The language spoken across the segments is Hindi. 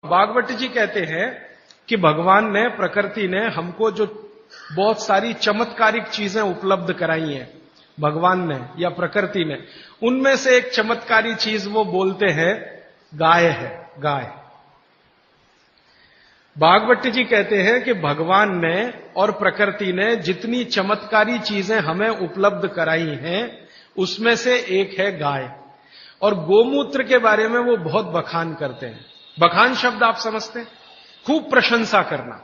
भागवत जी कहते हैं कि भगवान ने, प्रकृति ने हमको जो बहुत सारी चमत्कारिक चीजें उपलब्ध कराई हैं, भगवान ने या प्रकृति ने, उनमें से एक चमत्कारी चीज वो बोलते हैं गाय है। गाय। भागवत जी कहते हैं कि भगवान ने और प्रकृति ने जितनी चमत्कारी चीजें हमें उपलब्ध कराई हैं उसमें से एक है गाय। और गोमूत्र के बारे में वो बहुत बखान करते हैं। बखान शब्द आप समझते हैं? खूब प्रशंसा करना,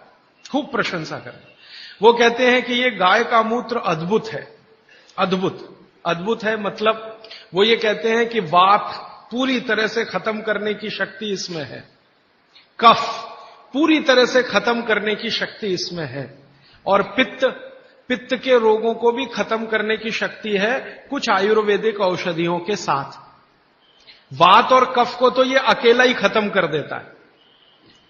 खूब प्रशंसा करना। वो कहते हैं कि ये गाय का मूत्र अद्भुत है। अद्भुत, अद्भुत है मतलब वो ये कहते हैं कि वात पूरी तरह से खत्म करने की शक्ति इसमें है, कफ पूरी तरह से खत्म करने की शक्ति इसमें है, और पित्त के रोगों को भी खत्म करने की शक्ति है कुछ आयुर्वेदिक औषधियों के साथ। वात और कफ को तो ये अकेला ही खत्म कर देता है,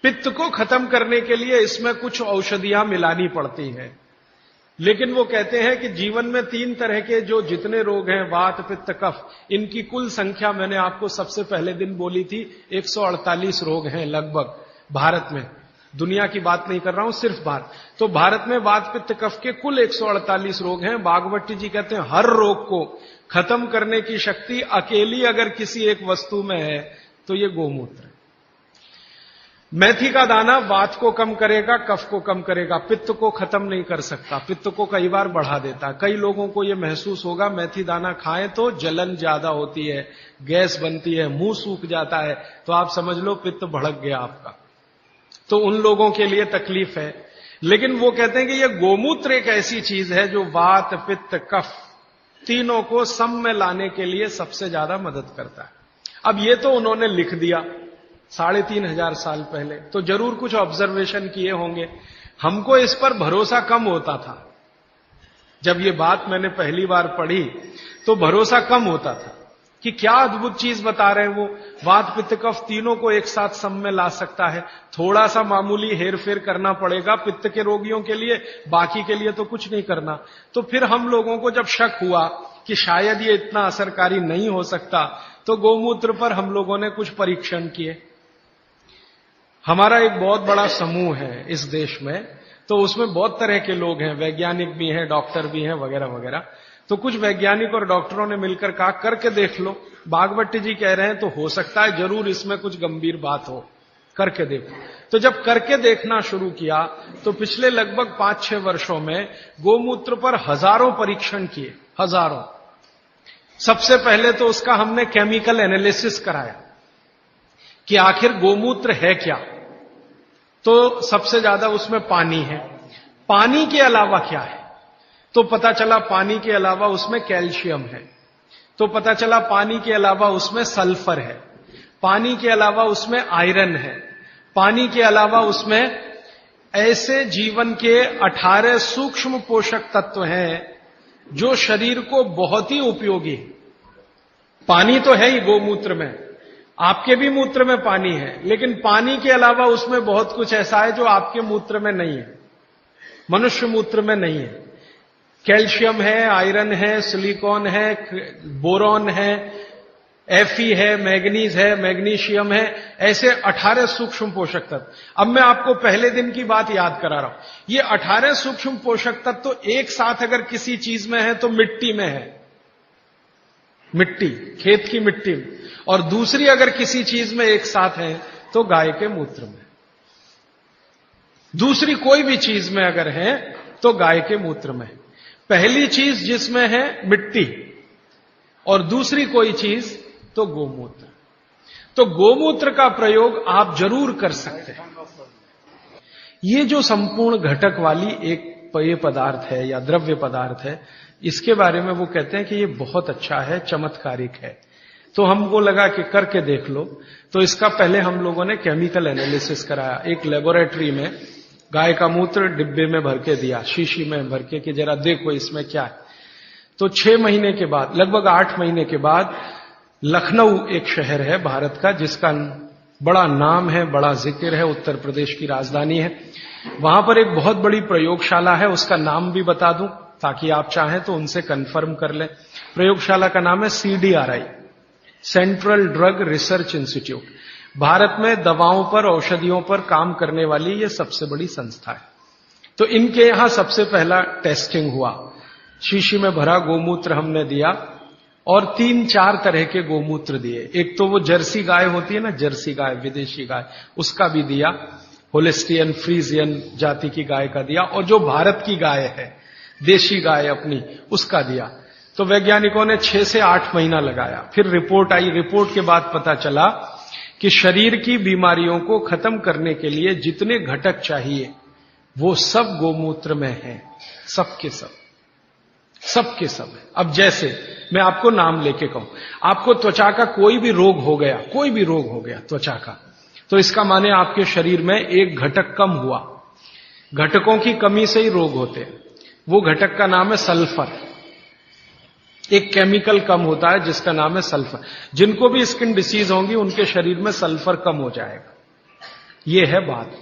पित्त को खत्म करने के लिए इसमें कुछ औषधियां मिलानी पड़ती हैं। लेकिन वो कहते हैं कि जीवन में 3 तरह के जो जितने रोग हैं, वात, पित्त, कफ, इनकी कुल संख्या मैंने आपको सबसे पहले दिन बोली थी, 148 रोग हैं लगभग भारत में। दुनिया की बात नहीं कर रहा हूं, सिर्फ भारत। तो भारत में वात, पित्त, कफ के कुल 148 रोग हैं। भागवत जी कहते हैं हर रोग को खत्म करने की शक्ति अकेली अगर किसी एक वस्तु में है तो ये गोमूत्र है। मेथी का दाना वात को कम करेगा, कफ को कम करेगा, पित्त को खत्म नहीं कर सकता, पित्त को कई बार बढ़ा देता। कई लोगों को यह महसूस होगा मेथी दाना खाएं तो जलन ज्यादा होती है, गैस बनती है, मुंह सूख जाता है, तो आप समझ लो पित्त भड़क गया आपका। तो उन लोगों के लिए तकलीफ है। लेकिन वो कहते हैं कि यह गोमूत्र एक ऐसी चीज है जो वात, पित्त, कफ तीनों को सम में लाने के लिए सबसे ज्यादा मदद करता है। अब ये तो उन्होंने लिख दिया 3500 साल पहले, तो जरूर कुछ ऑब्जर्वेशन किए होंगे। हमको इस पर भरोसा कम होता था। जब ये बात मैंने पहली बार पढ़ी तो भरोसा कम होता था कि क्या अद्भुत चीज बता रहे हैं वो, वात, पित्त, कफ तीनों को एक साथ सम में ला सकता है। थोड़ा सा मामूली हेरफेर करना पड़ेगा पित्त के रोगियों के लिए, बाकी के लिए तो कुछ नहीं करना। तो फिर हम लोगों को जब शक हुआ कि शायद ये इतना असरकारी नहीं हो सकता, तो गोमूत्र पर हम लोगों ने कुछ परीक्षण किए। हमारा एक बहुत बड़ा समूह है इस देश में, तो उसमें बहुत तरह के लोग हैं, वैज्ञानिक भी हैं, डॉक्टर भी हैं, वगैरह वगैरह। तो कुछ वैज्ञानिक और डॉक्टरों ने मिलकर कहा करके देख लो। भागवत जी कह रहे हैं तो हो सकता है जरूर इसमें कुछ गंभीर बात हो, करके देखो। तो जब करके देखना शुरू किया तो पिछले लगभग 5-6 वर्षों में गोमूत्र पर हजारों परीक्षण किए, हजारों। सबसे पहले तो उसका हमने केमिकल एनालिसिस कराया कि आखिर गोमूत्र है क्या। तो सबसे ज्यादा उसमें पानी है। पानी के अलावा क्या है? तो पता चला पानी के अलावा उसमें कैल्शियम है, तो पता चला पानी के अलावा उसमें सल्फर है, पानी के अलावा उसमें आयरन है, पानी के अलावा उसमें ऐसे जीवन के 18 सूक्ष्म पोषक तत्व हैं जो शरीर को बहुत ही उपयोगी है। पानी तो है ही गोमूत्र में, आपके भी मूत्र में पानी है, लेकिन पानी के अलावा उसमें बहुत कुछ ऐसा है जो आपके मूत्र में नहीं है, मनुष्य मूत्र में नहीं है। कैल्शियम है, आयरन है, सिलिकॉन है, बोरॉन है, एफी है, मैग्नीज है, मैग्नीशियम है, ऐसे 18 सूक्ष्म पोषक तत्व। अब मैं आपको पहले दिन की बात याद करा रहा हूं। ये 18 सूक्ष्म पोषक तत्व तो एक साथ अगर किसी चीज में है तो मिट्टी में है, मिट्टी, खेत की मिट्टी में, और दूसरी अगर किसी चीज में एक साथ है तो गाय के मूत्र में। दूसरी कोई भी चीज में अगर है तो गाय के मूत्र में। पहली चीज जिसमें है मिट्टी और दूसरी कोई चीज तो गोमूत्र। तो गोमूत्र का प्रयोग आप जरूर कर सकते हैं। ये जो संपूर्ण घटक वाली एक पेय पदार्थ है या द्रव्य पदार्थ है, इसके बारे में वो कहते हैं कि ये बहुत अच्छा है, चमत्कारिक है। तो हमको लगा कि करके देख लो। तो इसका पहले हम लोगों ने केमिकल एनालिसिस कराया। एक लेबोरेटरी में गाय का मूत्र डिब्बे में भर के दिया, शीशी में भर के, कि जरा देखो इसमें क्या है। तो 6 महीने के बाद, लगभग 8 महीने के बाद, लखनऊ एक शहर है भारत का जिसका बड़ा नाम है, बड़ा जिक्र है, उत्तर प्रदेश की राजधानी है। वहां पर एक बहुत बड़ी प्रयोगशाला है, उसका नाम भी बता दूं ताकि आप चाहें तो उनसे कंफर्म कर लें। प्रयोगशाला का नाम है CDRI, central drug research institute. Bharat में दवाओं पर, औषधियों पर काम करने वाली ये सबसे बड़ी संस्था है। तो इनके यहां सबसे पहला टेस्टिंग हुआ। शीशी में भरा गोमूत्र हमने दिया और 3-4 तरह के गोमूत्र दिए। एक तो वो जर्सी गाय होती है ना, जर्सी गाय, विदेशी गाय, उसका भी दिया, होलिस्टियन फ्रीजियन जाति की गाय का दिया, और जो भारत की गाय है, देशी गाय अपनी, उसका दिया। तो वैज्ञानिकों ने 6 से 8 महीना लगाया। फिर रिपोर्ट आई। रिपोर्ट के बाद पता चला कि शरीर की बीमारियों को खत्म करने के लिए जितने घटक चाहिए वो सब गोमूत्र में हैं, सबके सब, सबके सब है। अब जैसे मैं आपको नाम लेके कहूं, आपको त्वचा का कोई भी रोग हो गया, कोई भी रोग हो गया त्वचा का, तो इसका माने आपके शरीर में एक घटक कम हुआ। घटकों की कमी से ही रोग होते हैं। वो घटक का नाम है सल्फर। एक केमिकल कम होता है जिसका नाम है सल्फर। जिनको भी स्किन डिसीज होंगी उनके शरीर में सल्फर कम हो जाएगा। ये है बात।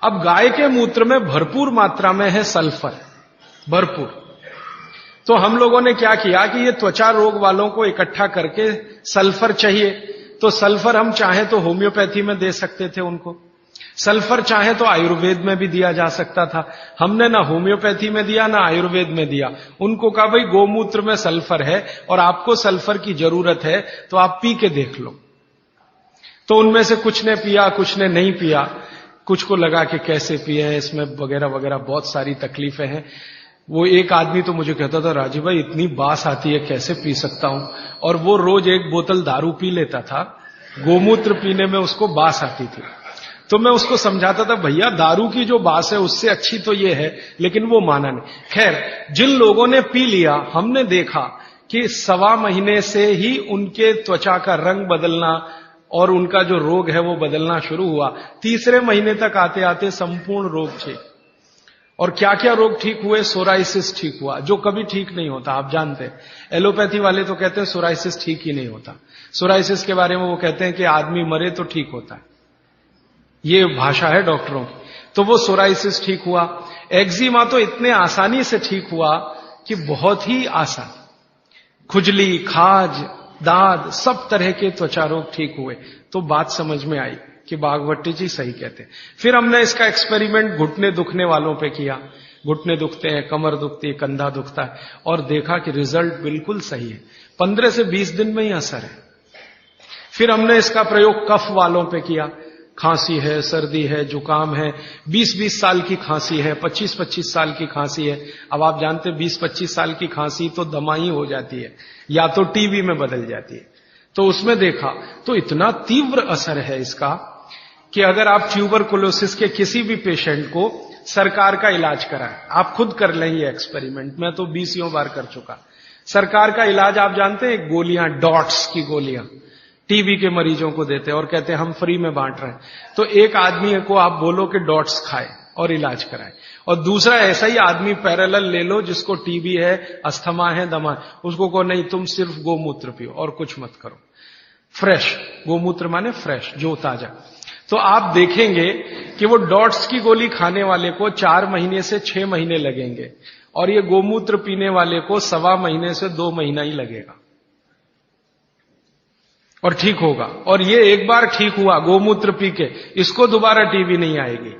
अब गाय के मूत्र में भरपूर मात्रा में है सल्फर, भरपूर। तो हम लोगों ने क्या किया कि ये त्वचा रोग वालों को इकट्ठा करके, सल्फर चाहिए तो सल्फर हम चाहें तो होम्योपैथी में दे सकते थे उनको, सल्फर चाहे तो आयुर्वेद में भी दिया जा सकता था। हमने ना होम्योपैथी में दिया ना आयुर्वेद में दिया। उनको कहा भाई गोमूत्र में सल्फर है और आपको सल्फर की जरूरत है तो आप पी के देख लो। तो उनमें से कुछ ने पिया, कुछ ने नहीं पिया, कुछ को लगा कि कैसे पिए, इसमें वगैरह वगैरह बहुत सारी तकलीफें हैं। वो एक आदमी तो मुझे कहता था, राजीव भाई इतनी बास आती है, कैसे पी सकता हूं। और वो रोज 1 बोतल दारू पी लेता था, गोमूत्र पीने में उसको बास आती थी। तो मैं उसको समझाता था, भैया दारू की जो बास है उससे अच्छी तो ये है, लेकिन वो माना नहीं। खैर, जिन लोगों ने पी लिया, हमने देखा कि 1.25 महीने से ही उनके त्वचा का रंग बदलना और उनका जो रोग है वो बदलना शुरू हुआ। 3रे महीने तक आते आते संपूर्ण रोग ठीक। और क्या क्या रोग ठीक हुए? सोराइसिस ठीक हुआ, जो कभी ठीक नहीं होता, आप जानते हैं। एलोपैथी वाले तो कहते हैं सोराइसिस ठीक ही नहीं होता। सोराइसिस के बारे में वो कहते हैं कि आदमी मरे तो ठीक होता है, ये भाषा है डॉक्टरों की। तो वो सोराइसिस ठीक हुआ। एक्जिमा तो इतने आसानी से ठीक हुआ कि बहुत ही आसान। खुजली, खाज, दाद, सब तरह के त्वचा रोग ठीक हुए। तो बात समझ में आई कि बागवती जी सही कहते हैं। फिर हमने इसका एक्सपेरिमेंट घुटने दुखने वालों पे किया। घुटने दुखते हैं, कमर दुखती है, कंधा दुखता है, और देखा कि रिजल्ट बिल्कुल सही है। 15 से 20 दिन में ही असर है। फिर हमने इसका प्रयोग कफ वालों पे किया। खांसी है, सर्दी है, जुकाम है, 20-20 साल की खांसी है, 25-25 साल की खांसी है। अब आप जानते हैं 20-25 साल की खांसी तो दमाही हो जाती है या तो टीबी में बदल जाती है। तो उसमें देखा तो इतना तीव्र असर है इसका कि अगर आप ट्यूबरकुलोसिस के किसी भी पेशेंट को सरकार का इलाज कराएं, आप खुद कर लें ये एक्सपेरिमेंट, मैं तो 20 बार कर चुका। सरकार का इलाज आप जानते हैं, गोलियां, डॉट्स की गोलियां टीबी के मरीजों को देते हैं और कहते हैं हम फ्री में बांट रहे हैं। तो एक आदमी को आप बोलो कि डॉट्स खाए और इलाज कराए, और दूसरा ऐसा ही आदमी पैरेलल ले लो जिसको टीबी है, अस्थमा है, दमा है, उसको कहो नहीं तुम सिर्फ गोमूत्र पियो और कुछ मत करो। फ्रेश गोमूत्र माने फ्रेश, जो ताजा। तो आप देखेंगे कि वो डॉट्स की गोली खाने वाले को 4 महीने से 6 महीने लगेंगे और ये गोमूत्र पीने वाले को 1.25 महीने से 2 महीना ही लगेगा और ठीक होगा। और ये एक बार ठीक हुआ गोमूत्र पी के, इसको दोबारा टीबी नहीं आएगी,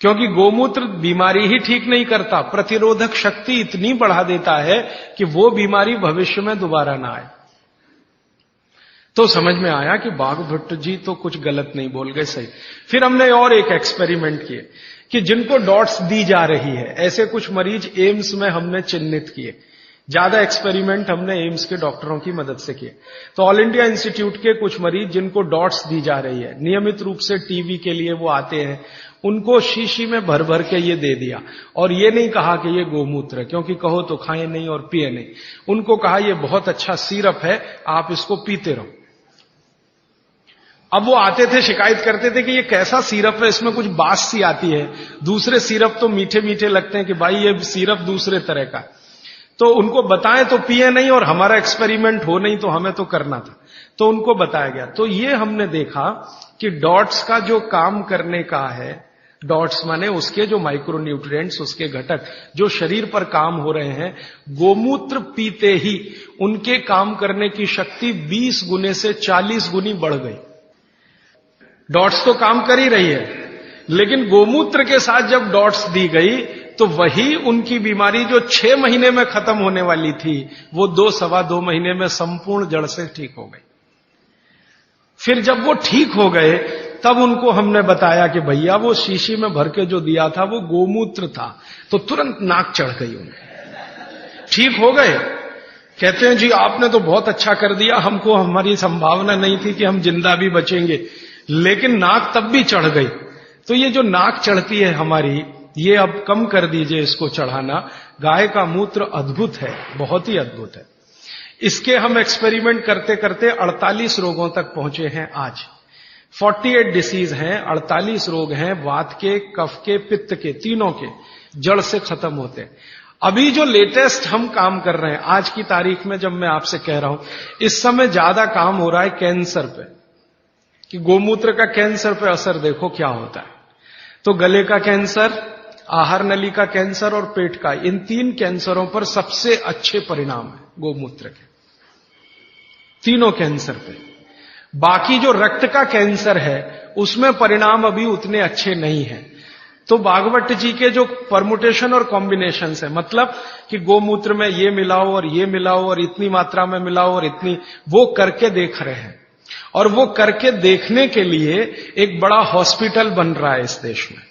क्योंकि गोमूत्र बीमारी ही ठीक नहीं करता, प्रतिरोधक शक्ति इतनी बढ़ा देता है कि वो बीमारी भविष्य में दोबारा ना आए। तो समझ में आया कि बागभट्ट जी तो कुछ गलत नहीं बोल गए, सही। फिर हमने और एक एक्सपेरिमेंट किए कि जिनको डॉट्स दी जा रही है, ऐसे कुछ मरीज एम्स में हमने चिन्हित किए। ज्यादा एक्सपेरिमेंट हमने एम्स के डॉक्टरों की मदद से किए। तो ऑल इंडिया इंस्टीट्यूट के कुछ मरीज जिनको डॉट्स दी जा रही है, नियमित रूप से टीबी के लिए वो आते हैं, उनको शीशी में भर भर के ये दे दिया। और ये नहीं कहा कि ये गोमूत्र है, क्योंकि कहो तो खाएं नहीं और पिए नहीं। उनको कहा ये बहुत अच्छा सिरप है, आप इसको पीते रहो। अब वो आते थे, शिकायत करते थे कि ये कैसा सिरप है, इसमें कुछ बास सी आती है, दूसरे सिरप तो मीठे मीठे लगते हैं, कि भाई ये सिरप दूसरे तरह का। तो उनको बताएं तो पिए नहीं, और हमारा एक्सपेरिमेंट हो नहीं तो हमें तो करना था, तो उनको बताया गया। तो ये हमने देखा कि डॉट्स का जो काम करने का है, डॉट्स माने उसके जो माइक्रोन्यूट्रिएंट्स, उसके घटक जो शरीर पर काम हो रहे हैं, गोमूत्र पीते ही उनके काम करने की शक्ति 20 गुने से 40 गुनी बढ़ गई। डॉट्स तो काम कर ही रही है, लेकिन गोमूत्र के साथ जब डॉट्स दी गई तो वही उनकी बीमारी जो 6 महीने में खत्म होने वाली थी, वो 2-2.25 महीने में संपूर्ण जड़ से ठीक हो गई। फिर जब वो ठीक हो गए तब उनको हमने बताया कि भैया वो शीशी में भर के जो दिया था वो गोमूत्र था। तो तुरंत नाक चढ़ गई उन्हें, ठीक हो गए। कहते हैं जी आपने तो बहुत अच्छा कर दिया, हमको हमारी संभावना नहीं थी कि हम जिंदा भी बचेंगे, लेकिन नाक तब भी चढ़ गई। तो ये जो नाक चढ़ती है हमारी, ये अब कम कर दीजिए इसको चढ़ाना। गाय का मूत्र अद्भुत है, बहुत ही अद्भुत है। इसके हम एक्सपेरिमेंट करते करते 48 रोगों तक पहुंचे हैं आज। 48 डिसीज हैं, 48 रोग हैं, वात के, कफ के, पित्त के, तीनों के जड़ से खत्म होते हैं। अभी जो लेटेस्ट हम काम कर रहे हैं आज की तारीख में, जब मैं आपसे कह रहा हूं, इस समय ज्यादा काम हो रहा है कैंसर पे, कि गोमूत्र का कैंसर पे असर देखो क्या होता है। तो गले का कैंसर, आहार नली का कैंसर और पेट का, इन 3 कैंसरों पर सबसे अच्छे परिणाम है गोमूत्र के, तीनों कैंसर पे। बाकी जो रक्त का कैंसर है उसमें परिणाम अभी उतने अच्छे नहीं हैं। तो भागवत जी के जो परमुटेशन और कॉम्बिनेशन है, मतलब कि गोमूत्र में ये मिलाओ और ये मिलाओ और इतनी मात्रा में मिलाओ और इतनी, वो करके देख रहे हैं। और वो करके देखने के लिए एक बड़ा हॉस्पिटल बन रहा है इस देश में,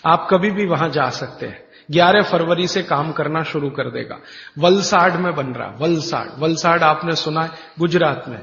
आप कभी भी वहां जा सकते हैं। 11 फरवरी से काम करना शुरू कर देगा। वलसाड में बन रहा, वलसाड आपने सुना है, गुजरात में।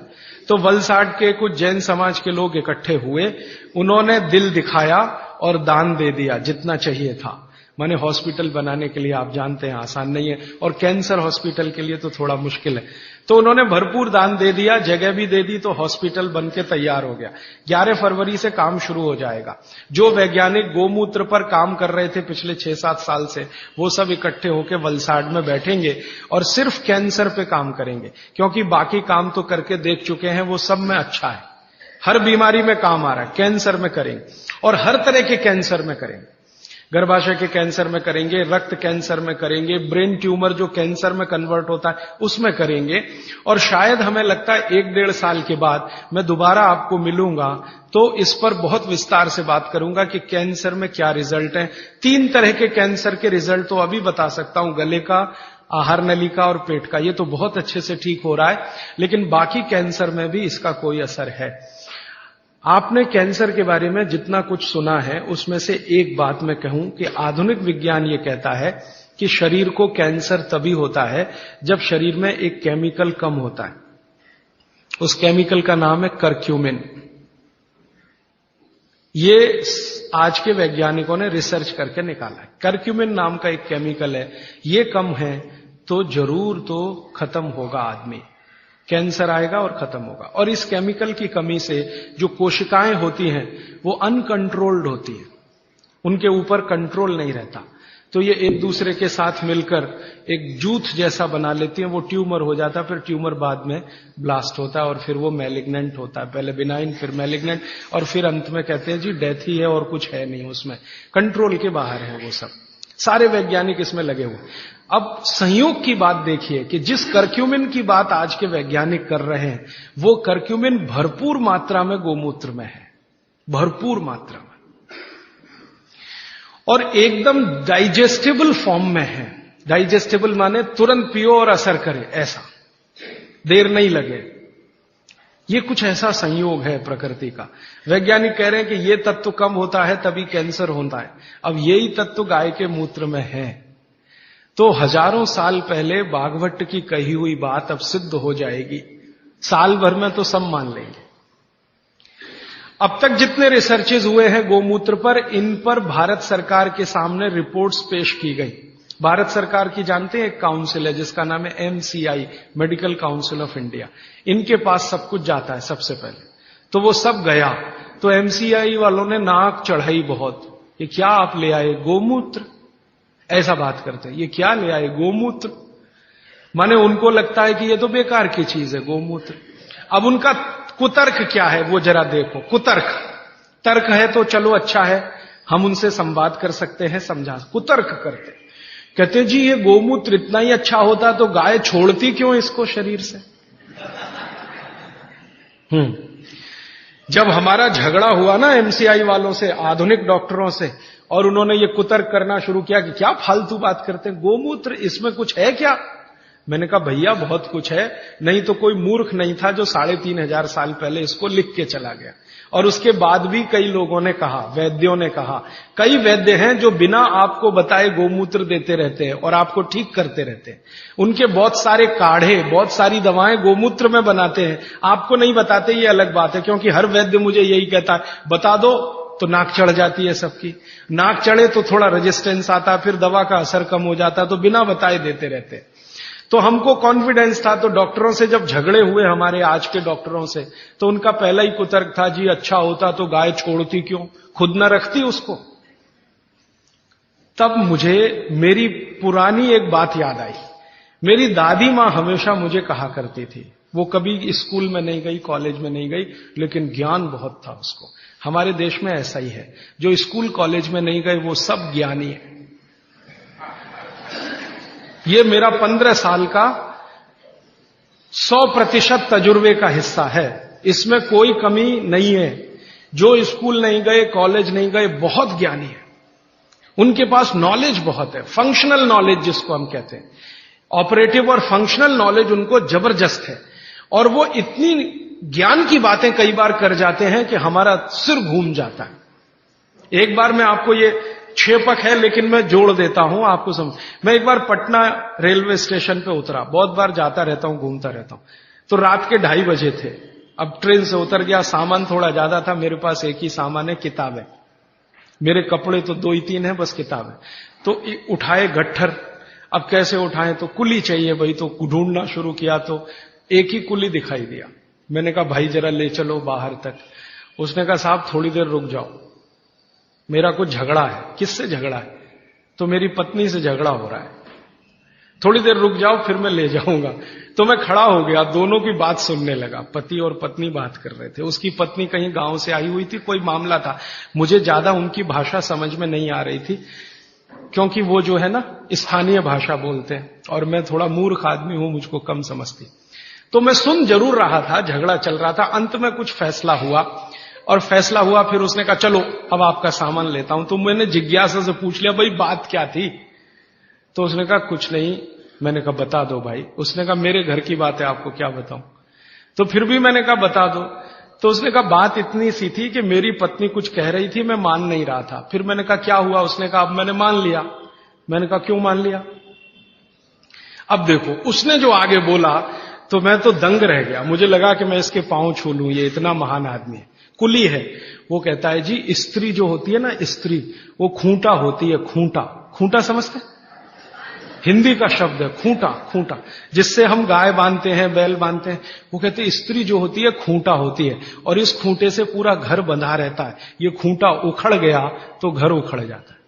तो वलसाड के कुछ जैन समाज के लोग इकट्ठे हुए, उन्होंने दिल दिखाया और दान दे दिया जितना चाहिए था। माने हॉस्पिटल बनाने के लिए आप जानते हैं आसान नहीं है, और कैंसर हॉस्पिटल के लिए तो थोड़ा मुश्किल है। तो उन्होंने भरपूर दान दे दिया, जगह भी दे दी, तो हॉस्पिटल बन के तैयार हो गया। 11 फरवरी से काम शुरू हो जाएगा। जो वैज्ञानिक गोमूत्र पर काम कर रहे थे पिछले 6-7 साल से, वो सब इकट्ठे होकर वलसाड में बैठेंगे और सिर्फ कैंसर पे काम करेंगे, क्योंकि बाकी काम तो करके देख चुके हैं, वो सब में अच्छा है। हर बीमारी में काम आ रहा है, कैंसर में करेंगे, और हर तरह के कैंसर में करेंगे। गर्भाशय के कैंसर में करेंगे, रक्त कैंसर में करेंगे, ब्रेन ट्यूमर जो कैंसर में कन्वर्ट होता है उसमें करेंगे। और शायद हमें लगता है 1-1.5 साल के बाद मैं दोबारा आपको मिलूंगा तो इस पर बहुत विस्तार से बात करूंगा कि कैंसर में क्या रिजल्ट है। 3 तरह के कैंसर के रिजल्ट तो अभी बता सकता हूं, गले का, आहार नली का और पेट का, ये तो बहुत अच्छे से ठीक हो रहा है, लेकिन बाकी कैंसर में भी इसका कोई असर है। आपने कैंसर के बारे में जितना कुछ सुना है उसमें से एक बात मैं कहूं कि आधुनिक विज्ञान ये कहता है कि शरीर को कैंसर तभी होता है जब शरीर में एक केमिकल कम होता है। उस केमिकल का नाम है करक्यूमिन। ये आज के वैज्ञानिकों ने रिसर्च करके निकाला है। करक्यूमिन नाम का एक केमिकल है, ये कम है तो जरूर तो खत्म होगा आदमी, कैंसर आएगा और खत्म होगा। और इस केमिकल की कमी से जो कोशिकाएं होती हैं वो अनकंट्रोल्ड होती हैं, उनके ऊपर कंट्रोल नहीं रहता, तो ये एक दूसरे के साथ मिलकर एक जूथ जैसा बना लेती हैं, वो ट्यूमर हो जाता है, फिर ट्यूमर बाद में ब्लास्ट होता है और फिर वो मैलिग्नेंट होता है, पहले बिनाइन फिर मैलिग्नेंट, और फिर अंत में कहते हैं जी डेथ ही है और कुछ है नहीं, उसमें कंट्रोल के बाहर है वो सब। सारे वैज्ञानिक इसमें लगे हुए। अब संयोग की बात देखिए कि जिस करक्यूमिन की बात आज के वैज्ञानिक कर रहे हैं, वो करक्यूमिन भरपूर मात्रा में गोमूत्र में है, भरपूर मात्रा में, और एकदम डाइजेस्टेबल फॉर्म में है। डाइजेस्टेबल माने तुरंत पियो और असर करे, ऐसा देर नहीं लगे। ये कुछ ऐसा संयोग है प्रकृति का। वैज्ञानिक कह रहे हैं कि ये तत्व कम होता है तभी कैंसर होता है। अब यही तत्व गाय के मूत्र में है, तो हजारों साल पहले भागवत की कही हुई बात अब सिद्ध हो जाएगी, साल भर में तो सब मान लेंगे। अब तक जितने रिसर्चेज हुए हैं गोमूत्र पर, इन पर भारत सरकार के सामने रिपोर्ट्स पेश की गई। भारत सरकार की जानते हैं एक काउंसिल है जिसका नाम है MCI, medical council of India. इनके पास सब कुछ जाता है सबसे पहले, तो वो सब गया, तो MCI वालों ने नाक चढ़ाई बहुत, ये क्या आप ले आए गोमूत्र, ऐसा बात करते हैं, ये क्या ले आए गोमूत्र, माने उनको लगता है कि ये तो बेकार की चीज है गोमूत्र। अब उनका कुतर्क क्या है वो जरा देखो। कुतर्क, तर्क है तो चलो अच्छा है, हम उनसे संवाद कर सकते हैं, समझा। कुतर्क करते, कहते जी ये गोमूत्र इतना ही अच्छा होता तो गाय छोड़ती क्यों इसको शरीर से। जब हमारा झगड़ा हुआ ना एमसीआई वालों से, आधुनिक डॉक्टरों से, और उन्होंने ये कुतर्क करना शुरू किया कि क्या फालतू बात करते हैं, गोमूत्र इसमें कुछ है क्या? मैंने कहा भैया बहुत कुछ है, नहीं तो कोई मूर्ख नहीं था जो 3500 साल पहले इसको लिख के चला गया। और उसके बाद भी कई लोगों ने कहा, वैद्यों ने कहा, कई वैद्य हैं जो बिना आपको बताए गोमूत्र देते रहते हैं और आपको ठीक करते रहते हैं। उनके बहुत सारे काढ़े, बहुत सारी दवाएं गोमूत्र में बनाते हैं, आपको नहीं बताते, ये अलग बात है। क्योंकि हर वैद्य मुझे यही कहता है, बता दो तो नाक चढ़ जाती है सबकी, नाक चढ़े तो थोड़ा रेजिस्टेंस आता, फिर दवा का असर कम हो जाता, तो बिना बताए देते रहते। तो हमको कॉन्फिडेंस था, तो डॉक्टरों से जब झगड़े हुए हमारे आज के डॉक्टरों से, तो उनका पहला ही कुतर्क था, जी अच्छा होता तो गाय छोड़ती क्यों, खुद न रखती उसको। तब मुझे मेरी पुरानी एक बात याद आई। मेरी दादी मां हमेशा मुझे कहा करती थी, वो कभी स्कूल में नहीं गई, कॉलेज में नहीं गई, लेकिन ज्ञान बहुत था उसको। हमारे देश में ऐसा ही है, जो स्कूल कॉलेज में नहीं गए वो सब ज्ञानी है। ये मेरा 15 साल का 100% तजुर्बे का हिस्सा है, इसमें कोई कमी नहीं है। जो स्कूल नहीं गए, कॉलेज नहीं गए, बहुत ज्ञानी है, उनके पास नॉलेज बहुत है, फंक्शनल नॉलेज जिसको हम कहते हैं, ऑपरेटिव और फंक्शनल नॉलेज उनको जबरदस्त है। और वो इतनी ज्ञान की बातें कई बार कर जाते हैं कि हमारा सिर घूम जाता है। एक बार मैं आपको ये क्षेपक है लेकिन मैं जोड़ देता हूं आपको समझ। मैं एक बार पटना रेलवे स्टेशन पे उतरा, बहुत बार जाता रहता हूं, घूमता रहता हूं, तो रात के 2:30 बजे थे। अब ट्रेन से उतर गया, सामान थोड़ा ज्यादा था, मेरे पास एक ही सामान है, किताब है। मेरे कपड़े तो 2 ही 3 है, बस किताब है। तो उठाए गट्ठर, अब कैसे उठाए, तो कुली चाहिए भाई, तो ढूंढना शुरू किया तो एक ही कुली दिखाई दिया। मैंने कहा भाई जरा ले चलो बाहर तक। उसने कहा साहब थोड़ी देर रुक जाओ, मेरा कुछ झगड़ा है। किससे झगड़ा है? तो मेरी पत्नी से झगड़ा हो रहा है, थोड़ी देर रुक जाओ फिर मैं ले जाऊंगा। तो मैं खड़ा हो गया, दोनों की बात सुनने लगा। पति और पत्नी बात कर रहे थे, उसकी पत्नी कहीं गांव से आई हुई थी, कोई मामला था, मुझे ज्यादा उनकी भाषा समझ में नहीं आ रही थी, क्योंकि वो जो है ना स्थानीय भाषा बोलते हैं और मैं थोड़ा मूर्ख आदमी हूं, मुझको कम समझती। तो मैं सुन जरूर रहा था, झगड़ा चल रहा था। अंत में कुछ फैसला हुआ, और फैसला हुआ, फिर उसने कहा चलो अब आपका सामान लेता हूं। तो मैंने जिज्ञासा से पूछ लिया भाई बात क्या थी? तो उसने कहा कुछ नहीं। मैंने कहा बता दो भाई। उसने कहा मेरे घर की बात है, आपको क्या बताऊं। तो फिर भी मैंने कहा बता दो। तो उसने कहा बात इतनी सी थी कि मेरी पत्नी कुछ कह रही थी, मैं मान नहीं रहा था। फिर मैंने कहा क्या हुआ? उसने कहा अब मैंने मान लिया। मैंने कहा क्यों मान लिया? अब देखो उसने जो आगे बोला तो मैं तो दंग रह गया, मुझे लगा कि मैं इसके पांव छू लूं, ये इतना महान आदमी है, कुली है। वो कहता है जी स्त्री जो होती है ना, स्त्री वो खूंटा होती है, खूंटा। खूंटा समझते? हिंदी का शब्द है खूंटा, खूंटा जिससे हम गाय बांधते हैं, बैल बांधते हैं। वो कहते हैं स्त्री जो होती है खूंटा होती है, और इस खूंटे से पूरा घर बंधा रहता है। ये खूंटा उखड़ गया तो घर उखड़ जाता है।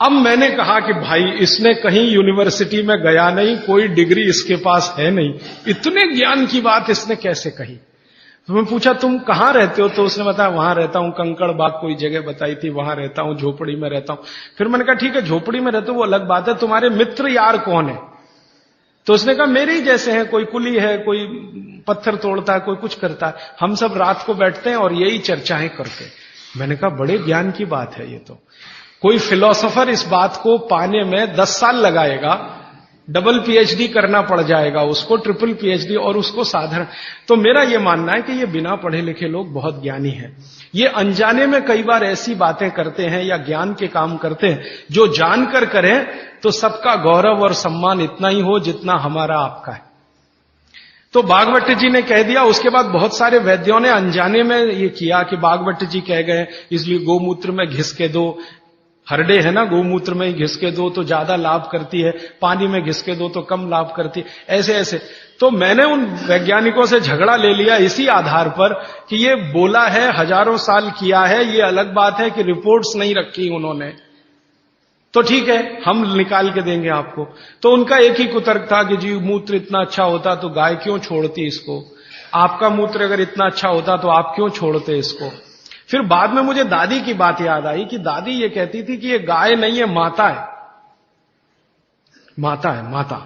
अब मैंने कहा कि भाई इसने कहीं यूनिवर्सिटी में गया नहीं, कोई डिग्री इसके पास है नहीं, इतने ज्ञान की बात इसने कैसे कही। तो मैं पूछा तुम कहां रहते हो? तो उसने बताया वहां रहता हूं, कंकड़ बाग कोई जगह बताई थी, वहां रहता हूं, झोपड़ी में रहता हूं। फिर मैंने कहा ठीक है झोपड़ी में रहते हो वो अलग बात है, तुम्हारे मित्र यार कौन है? तो उसने कहा मेरे ही जैसे हैं, कोई कुली है, कोई पत्थर तोड़ता है, कोई कुछ करता है, हम सब रात को बैठते हैं और यही चर्चाएं करते। मैंने कहा बड़े ज्ञान की बात है ये तो। कोई फिलोसोफर इस बात को पाने में 10 साल लगाएगा, डबल पीएचडी करना पड़ जाएगा उसको, ट्रिपल पीएचडी, और उसको साधारण। तो मेरा यह मानना है कि ये बिना पढ़े लिखे लोग बहुत ज्ञानी हैं। ये अनजाने में कई बार ऐसी बातें करते हैं या ज्ञान के काम करते हैं जो जानकर करें तो सबका गौरव और सम्मान इतना ही हो जितना हमारा आपका है। तो बागवट जी ने कह दिया। उसके बाद बहुत सारे वैद्यों ने अनजाने में ये किया कि बागवट जी कह गए इसलिए गोमूत्र में घिस के दो, हरडे है ना, गोमूत्र में घिस के दो तो ज्यादा लाभ करती है, पानी में घिस के दो तो कम लाभ करती है, ऐसे ऐसे। तो मैंने उन वैज्ञानिकों से झगड़ा ले लिया इसी आधार पर कि ये बोला है, हजारों साल किया है, ये अलग बात है कि रिपोर्ट्स नहीं रखी उन्होंने, तो ठीक है हम निकाल के देंगे आपको। तो उनका एक ही कुतर्क था कि जी मूत्र इतना अच्छा होता तो गाय क्यों छोड़ती इसको, आपका मूत्र अगर इतना अच्छा होता तो आप क्यों छोड़ते इसको। फिर बाद में मुझे दादी की बात याद आई कि दादी ये कहती थी कि ये गाय नहीं है, माता है, माता है, माता।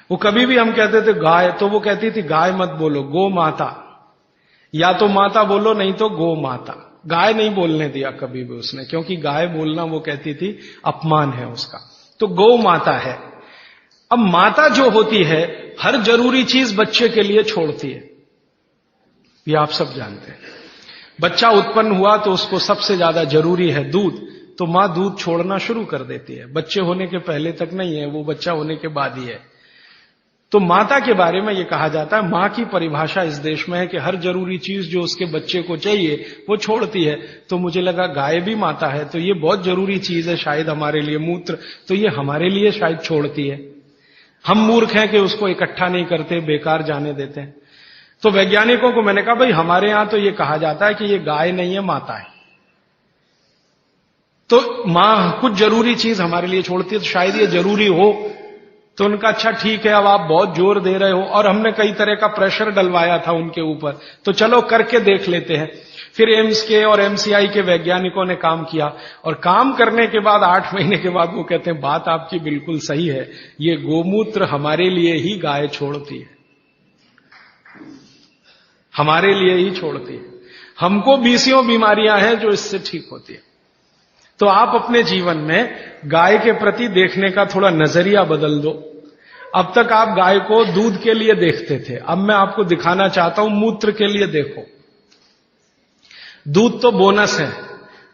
वो कभी भी हम कहते थे गाय, तो वो कहती थी गाय मत बोलो, गो माता, या तो माता बोलो नहीं तो गो माता। गाय नहीं बोलने दिया कभी भी उसने, क्योंकि गाय बोलना वो कहती थी अपमान है उसका, तो गौ माता है। अब माता जो होती है हर जरूरी चीज बच्चे के लिए छोड़ती है, ये आप सब जानते हैं। बच्चा उत्पन्न हुआ तो उसको सबसे ज्यादा जरूरी है दूध, तो मां दूध छोड़ना शुरू कर देती है। बच्चे होने के पहले तक नहीं है, वो बच्चा होने के बाद ही है। तो माता के बारे में ये कहा जाता है, मां की परिभाषा इस देश में है कि हर जरूरी चीज जो उसके बच्चे को चाहिए वो छोड़ती है। तो मुझे लगा गाय भी माता है, तो ये बहुत जरूरी चीज है शायद हमारे लिए, मूत्र, तो ये हमारे लिए शायद छोड़ती है। हम मूर्ख हैं कि उसको इकट्ठा नहीं करते, बेकार जाने देते हैं। तो वैज्ञानिकों को मैंने कहा भाई हमारे यहां तो ये कहा जाता है कि ये गाय नहीं है, माता है। तो मां कुछ जरूरी चीज हमारे लिए छोड़ती है, तो शायद ये जरूरी हो। तो उनका अच्छा ठीक है, अब आप बहुत जोर दे रहे हो, और हमने कई तरह का प्रेशर डलवाया था उनके ऊपर, तो चलो करके देख लेते हैं। फिर एम्स के और एमसीआई के वैज्ञानिकों ने काम किया, और काम करने के बाद 8 महीने के बाद वो कहते हैं बात आपकी बिल्कुल सही है, ये गोमूत्र हमारे लिए ही गाय छोड़ती है, हमारे लिए ही छोड़ती है। हमको बीसियों बीमारियां हैं जो इससे ठीक होती है। तो आप अपने जीवन में गाय के प्रति देखने का थोड़ा नजरिया बदल दो। अब तक आप गाय को दूध के लिए देखते थे, अब मैं आपको दिखाना चाहता हूं मूत्र के लिए देखो। दूध तो बोनस है,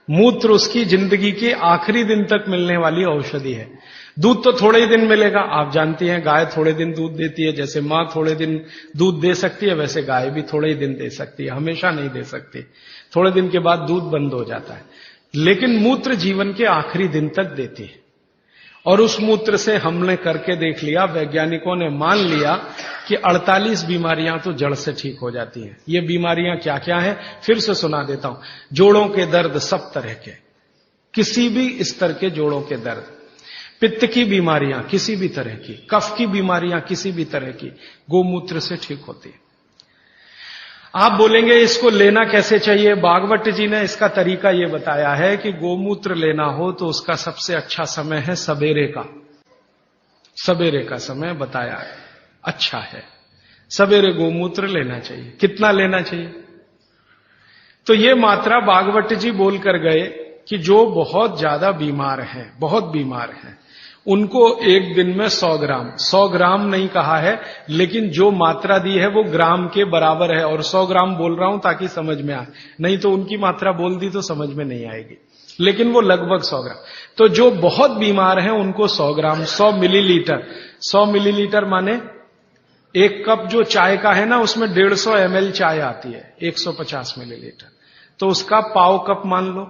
मूत्र उसकी जिंदगी के आखिरी दिन तक मिलने वाली औषधि है। दूध तो थोड़े ही दिन मिलेगा, आप जानती हैं गाय थोड़े दिन दूध देती है, जैसे मां थोड़े दिन दूध दे सकती है वैसे गाय भी थोड़े ही दिन दे सकती है, हमेशा नहीं दे सकती। थोड़े दिन के बाद दूध बंद हो जाता है, लेकिन मूत्र जीवन के आखिरी दिन तक देती है। और उस मूत्र से हमने करके देख लिया, वैज्ञानिकों ने मान लिया कि 48 बीमारियां तो जड़ से ठीक हो जाती हैं। ये बीमारियां क्या क्या हैं फिर से सुना देता हूं। जोड़ों के दर्द सब तरह के, किसी भी स्तर के जोड़ों के दर्द, पित्त की बीमारियां किसी भी तरह की, कफ की बीमारियां किसी भी तरह की, गोमूत्र से ठीक होती है। आप बोलेंगे इसको लेना कैसे चाहिए? भागवत जी ने इसका तरीका यह बताया है कि गोमूत्र लेना हो तो उसका सबसे अच्छा समय है सवेरे का। सवेरे का समय बताया है, अच्छा है, सवेरे गोमूत्र लेना चाहिए। कितना लेना चाहिए? तो ये मात्रा भागवत जी बोल कर गए कि जो बहुत ज्यादा बीमार हैं, बहुत बीमार हैं, उनको एक दिन में 100 ग्राम, 100 ग्राम नहीं कहा है, लेकिन जो मात्रा दी है वो ग्राम के बराबर है। और 100 ग्राम बोल रहा हूं ताकि समझ में आए, नहीं तो उनकी मात्रा बोल दी तो समझ में नहीं आएगी, लेकिन वो लगभग 100 ग्राम। तो जो बहुत बीमार हैं उनको 100 ग्राम, 100 मिलीलीटर। 100 मिलीलीटर माने एक कप जो चाय का है ना, उसमें 150 ml चाय आती है, 150 मिलीलीटर, तो उसका पाव कप मान लो।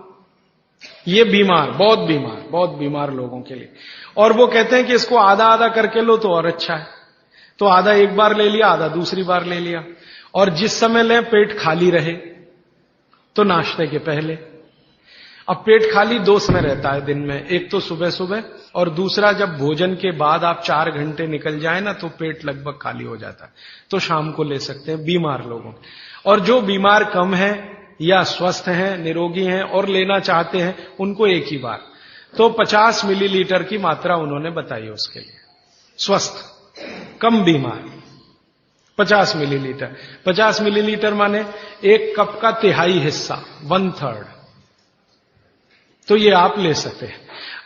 ये बीमार, बहुत बीमार लोगों के लिए। और वो कहते हैं कि इसको आधा आधा करके लो तो और अच्छा है। तो आधा एक बार ले लिया, आधा दूसरी बार ले लिया। और जिस समय लें पेट खाली रहे, तो नाश्ते के पहले। अब पेट खाली 2 समय रहता है दिन में, एक तो सुबह सुबह, और दूसरा जब भोजन के बाद आप 4 घंटे निकल जाए ना तो पेट लगभग खाली हो जाता है, तो शाम को ले सकते हैं बीमार लोगों। और जो बीमार कम है या स्वस्थ हैं, निरोगी हैं और लेना चाहते हैं, उनको एक ही बार। तो 50 मिलीलीटर की मात्रा उन्होंने बताई उसके लिए। स्वस्थ, कम बीमार 50 मिलीलीटर। 50 मिलीलीटर माने एक कप का तिहाई हिस्सा, 1/3। तो ये आप ले सकते हैं।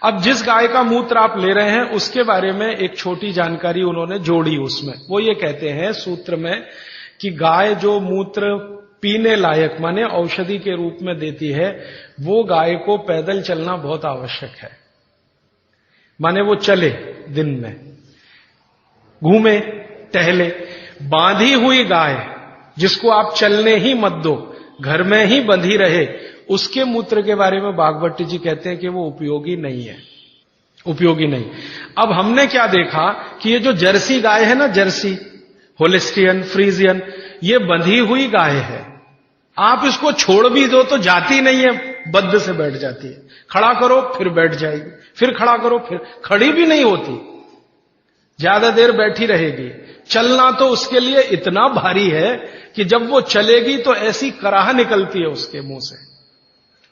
अब जिस गाय का मूत्र आप ले रहे हैं उसके बारे में एक छोटी जानकारी उन्होंने जोड़ी उसमें। वो ये कहते हैं सूत्र में कि गाय जो मूत्र पीने लायक माने औषधि के रूप में देती है, वो गाय को पैदल चलना बहुत आवश्यक है। माने वो चले, दिन में घूमे, टहले। बांधी हुई गाय जिसको आप चलने ही मत दो, घर में ही बंधी रहे, उसके मूत्र के बारे में भागवत जी कहते हैं कि वो उपयोगी नहीं है, उपयोगी नहीं। अब हमने क्या देखा कि ये जो जर्सी गाय है ना, जर्सी, होलिस्टियन, फ्रीजियन, ये बंधी हुई गाय है। आप इसको छोड़ भी दो तो जाती नहीं है, बद्ध से बैठ जाती है। खड़ा करो फिर बैठ जाएगी, फिर खड़ा करो फिर, खड़ी भी नहीं होती, ज्यादा देर बैठी रहेगी। चलना तो उसके लिए इतना भारी है कि जब वो चलेगी तो ऐसी कराह निकलती है उसके मुंह से,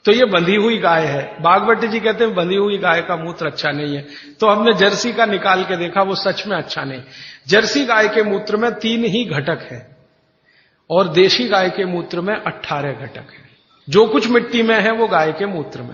तो ये बंधी हुई गाय है। बागवती जी कहते हैं बंधी हुई गाय का मूत्र अच्छा नहीं है। तो हमने जर्सी का निकाल के देखा, वो सच में अच्छा नहीं। जर्सी गाय के मूत्र में 3 ही घटक है और देशी गाय के मूत्र में 18 घटक है। जो कुछ मिट्टी में है वो गाय के मूत्र में है।